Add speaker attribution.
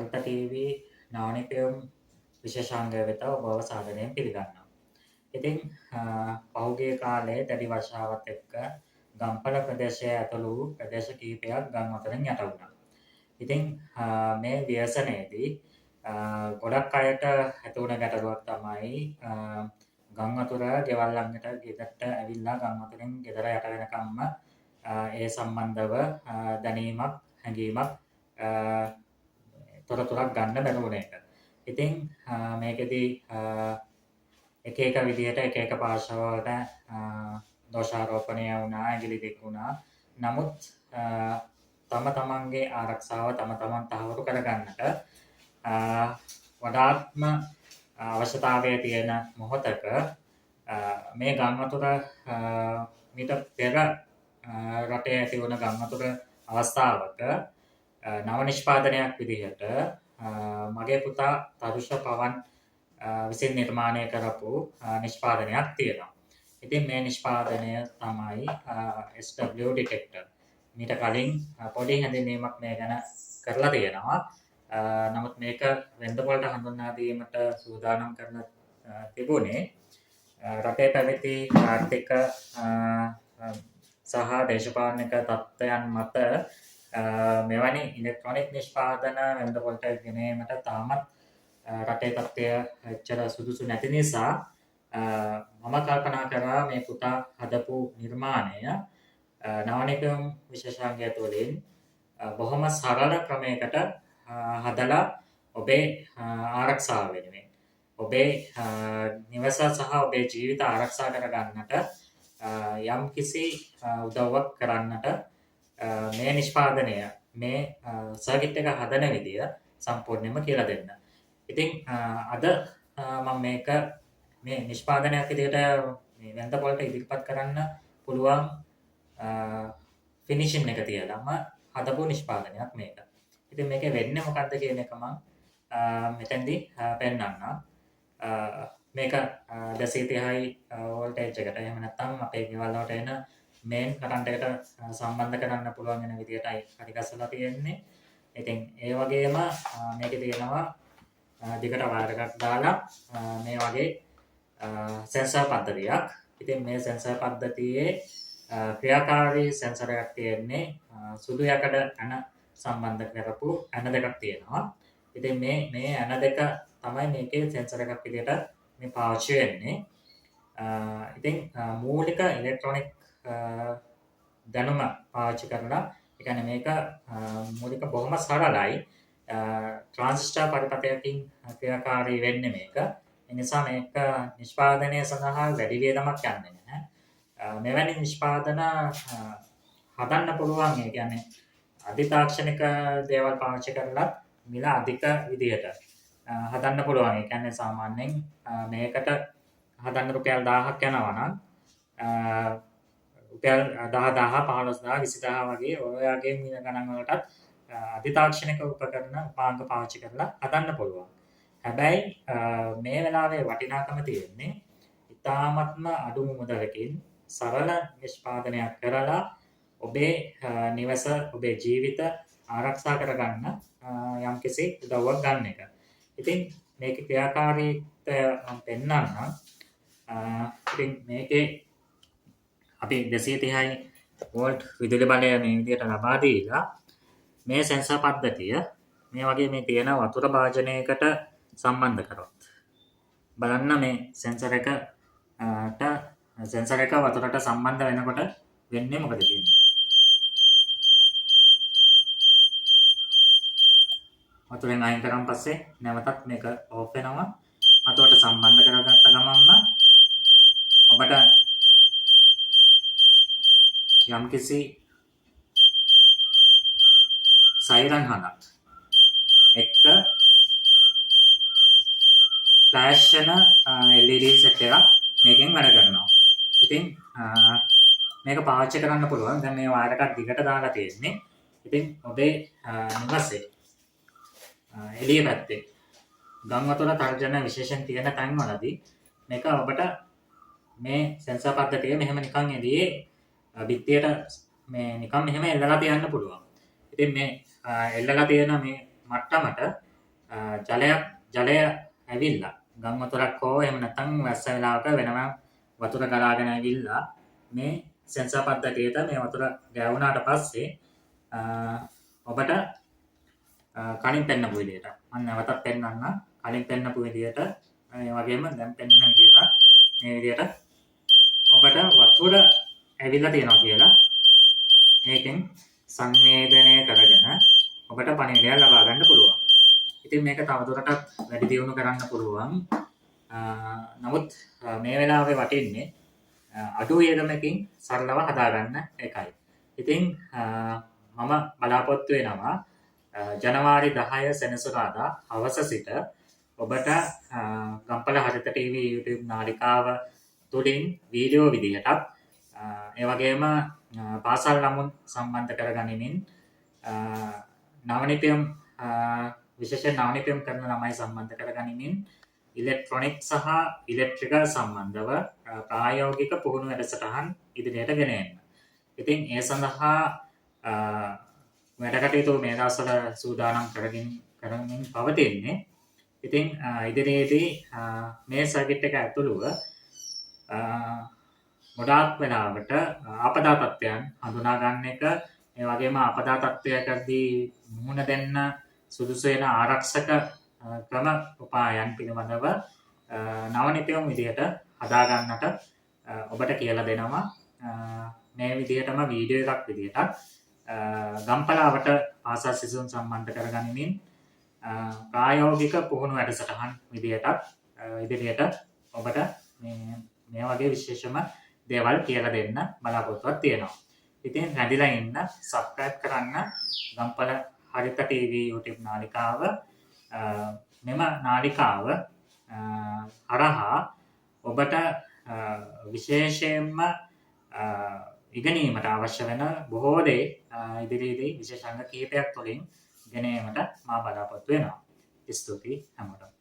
Speaker 1: හරිත TV නානිකයම් විශේෂාංගය වෙත ඔබව සාදරයෙන් පිළිගන්නවා. ඉතින් පහුගිය කාලේ දැඩි වර්ෂාවත් එක්ක ගම්පල ප්‍රදේශය ඇතුළු ප්‍රදේශ කිහිපයක් ගම් අතරින් යට වුණා. ඉතින් මේ ව්‍යසනයේදී ගොඩක් අයට ඇති වුණ ගැටලුවක් තමයි ගම් වතුර ගෙවල් ළඟට ගෙදරට ඇවිල්ලා ගම් වතුරෙන් ගෙදර යට වෙනකම්ම ඒ සම්බන්ධව දැනීමක් හැඟීමක් තොරතුරක් ගන්න බැරි වුණ එක. ඉතින් මේකෙදී එක එක විදිහට එක එක පාර්ශවවලට දෝෂාරෝපණය වුණා, ඇඟිලි දික් වුණා. නමුත් තම තමන්ගේ ආරක්ෂාව තම තමන් තහවුරු කරගන්නට වඩාත්ම අවශ්‍යතාවය තියෙන මොහොතක මේ ගම් වතුර මීට පෙර රටේ ඇති වුණ ගම් වතුර අවස්ථාවක නව නිෂ්පාදනයක් විදිහට මගේ පුතා තරුෂ පවන් විසින් නිර්මාණය කරපු නිෂ්පාදනයක් තියෙනවා. ඉතින් මේ නිෂ්පාදනය තමයි SW ඩිටෙක්ටර්. මීට කලින් පොඩි හැඳින්වීමක් මේ ගැන කරලා තියෙනවා. නමුත් මේක වෙළඳපොළට හඳුන්වා දීමට සූදානම් කරන තිබුණේ රටේ පැවති ආර්ථික සහ දේශපාලනික තත්ත්වයන් මත මෙවැනි ඉලෙක්ට්‍රොනික නිෂ්පාදන වෙළඳපොළට ගෙනීමට තාමත් රටේ තත්ත්වය එච්චර සුදුසු නැති නිසා මම කල්පනා කරා මේ පුතා හදපු නිර්මාණය නවනිකම් විශේෂාංගය තුළින් බොහොම සරල ක්‍රමයකට හදලා ඔබේ ආරක්ෂාව වෙනුවෙන් ඔබේ නිවස සහ ඔබේ ජීවිත ආරක්ෂා කරගන්නට යම් කිසි උදව්වක් කරන්නට මේ නිෂ්පාදනය මේ සර්කිට් එක හදන විදිය සම්පූර්ණයෙන්ම කියලා දෙන්න. ඉතින් අද මම මේක මේ නිෂ්පාදනයක් විදිහට මේ වෙළඳපොළට ඉදිරිපත් කරන්න පුළුවන් ෆිනිෂින් එක තියලාම හදපු නිෂ්පාදනයක් මේක. ඉතින් මේකේ වෙන්නේ මොකද්ද කියන එක මම මෙතෙන්දී පෙන්නන්නම්. මේක 230 වෝල්ටේජ් එකට එහෙම නැත්නම් අපේ ගෙවල් වලට එන මේන් කරන්ට් එකට සම්බන්ධ කරන්න පුළුවන් වෙන විදිහටයි හරි ගස්සලා තියෙන්නේ. ඉතින් ඒ වගේම මේකේ තියෙනවා දිගට වයර් එකක් දාලා මේ වගේ සෙන්සර් පද්ධතියක්. ඉතින් මේ සෙන්සර් පද්ධතියේ ක්‍රියාකාරී සෙන්සර් එකක් තියෙන්නේ සුදු යකඩ ඇන සම්බන්ධ කරපු ඇන දෙකක් තියෙනවා. ඉතින් මේ ඇන දෙක තමයි මේකේ සෙන්සර් එකක් විදිහට මේ පාවිච්චි වෙන්නේ. ඉතින් මූලික ඉලෙක්ට්‍රොනික දැනුම පාවිච්චි කරලා ඒ කියන්නේ මේක මූලික බොහොම සරලයි. ට්‍රාන්සිස්ටර් පරිපථයකින් ක්‍රියාකාරී වෙන්නේ මේක. ඒ නිසා මේක නිෂ්පාදනය සඳහා වැඩි වියදමක් යන්නේ නැහැ. මෙවැනි නිෂ්පාදන හදන්න පුළුවන්. ඒ කියන්නේ අධිතාක්ෂණික දේවල් පාවිච්චි කරලා මිල අධික විදිහට හදන්න පුළුවන්. ඒ කියන්නේ සාමාන්‍යයෙන් මේකට හදන්න රුපියල් 1000ක් යනවා නම් රුපියල් 10000 15000 20000 වගේ ඔයගේ මිල ගණන් වලටත් අධිතාක්ෂණික උපකරණ උපාංග පාවිච්චි කරලා හදන්න පුළුවන්. හැබැයි මේ වෙලාවේ වටිනාකම තියෙන්නේ ඉතාමත්ම අඩු මුදලකින් සරල නිෂ්පාදනයක් කරලා ඔබේ නිවස ඔබේ ජීවිත ආරක්ෂා කරගන්න යම්කිසි උදව්වක් ගන්න එක. ඉතින් මේකේ ක්‍රියාකාරීත්වය මම පෙන්නන්නම්. ඉතින් මේකේ අපි 230 වෝල්ට් විදුලි බලය මේ විදිහට ලබා දීලා මේ සෙන්සර් පද්ධතිය මේ වගේ මේ තියෙන වතුර භාජනයකට සම්බන්ධ කරොත් බලන්න මේ සෙන්සර් එක වතුරට සම්බන්ධ වෙනකොට වෙන්නේ මොකද කියන්නේ. වතුරෙන් අයින් කරන් පස්සේ නැවතත් මේක ඕෆ් වෙනවා. වතුරට සම්බන්ධ කරගත්ත ගමන්ම ඔබට යම්කිසි සයිරන් හඬක් එක්ක ෆ්ලෑෂ් වෙන LED සෙට් එකක් මේකෙන් වැඩ කරනවා. ඉතින් මේක පාවිච්චි කරන්න පුළුවන්. දැන් මේ වයර් එකක් දිගට දාලා තියෙන්නේ. ඉතින් ඔබේ නිවසේ එළිය පැත්තේ ගම් වතුර තර්ජන විශේෂයෙන් තියෙන තැන්වලදී මේක ඔබට මේ සෙන්සර් පද්ධතිය මෙහෙම නිකන් එළියේ බිත්තියට මේ නිකන් මෙහෙම එල්ලලා තියන්න පුළුවන්. ඉතින් මේ එල්ලලා තියෙන මේ මට්ටමට ජලය ඇවිල්ලා ගම් වතුරක් හෝ එහෙම නැත්නම් වැස්ස වෙලාවක වෙනම වතුර ගලාගෙන ඇවිල්ලා මේ සෙන්සර් පද්ධතියට මේ වතුර ගෑවුනාට පස්සේ ඔබට කලින් පෙන්නපු විදියට මම නැවතත් පෙන්නන්න කලින් පෙන්නපු විදියට මේ වගේම දැන් පෙන්නන විදියට මේ විදියට ඔබට වතුර ඇවිල්ලා තියෙනවා කියලා මේකෙන් සංවේදනය කරගෙන ඔබට පණිවිඩයක් ලබා ගන්න පුළුවන්. ඉතින් මේක තවදුරටත් වැඩි දියුණු කරන්න පුළුවන්. නමුත් මේ වෙලාවේ වටින්නේ අඩු වියදමකින් සරලව හදාගන්න එකයි. ඉතින් මම බලාපොරොත්තු වෙනවා ජනවාරි 10 සෙනසුරාදා හවස සිට ඔබට ගම්පල හරිත TV YouTube නාලිකාව තුලින් වීඩියෝ විදිහටත් ඒ වගේම පාසල් ළමුන් සම්බන්ධ කරගනිමින් නවනිපියම් විශේෂයෙන් නවනිපියම් කරන ළමයි සම්බන්ධ කරගනිමින් ඉලෙක්ට්‍රොනික සහ ඉලෙක්ට්‍රිකල් සම්බන්ධව ප්‍රායෝගික පුහුණු වැඩසටහන් ඉදිරියට ගෙන එන්න. ඉතින් ඒ සඳහා වැඩ කටයුතු මේ දවස්වල සූදානම් කරමින් පවතින්නේ. ඉතින් ඉදිරියේදී මේ සර්කිට් එක ඇතුළුව ගොඩාක් වෙලාවට ආපදා තත්ත්වයන් හඳුනා ගන්න එක ඒ වගේම ආපදා තත්ත්වයකදී මුහුණ දෙන්න සුදුසු වෙන ආරක්ෂක ක්‍රම උපායන් පිළිබඳව නවනිපියම් විදිහට හදා ගන්නට ඔබට කියලා දෙනවා. මේ විදිහටම වීඩියෝ එකක් විදිහට ගම්පලාවට පාසල් සිසුන් සම්බන්ධ කරගනිමින් ප්‍රායෝගික පුහුණු වැඩසටහන් විදිහටත් ඉදිරියට ඔබට මේ වගේ විශේෂම දේවල් කියලා දෙන්න බලාපොරොත්තුවක් තියෙනවා. ඉතින් රැඳිලා ඉන්න සබ්ස්ක්‍රයිබ් කරන්න ගම්පල හරිත TV YouTube නාලිකාව. මෙම නාලිකාව හරහා ඔබට විශේෂයෙන්ම ඉගෙනීමට අවශ්‍ය වෙන බොහෝ දේ ඉදිරියේදී විශේෂ අංග කිහිපයක් තුළින් ගෙන ඒමට මා බලාපොරොත්තු වෙනවා. ස්තුතියි හැමෝටම.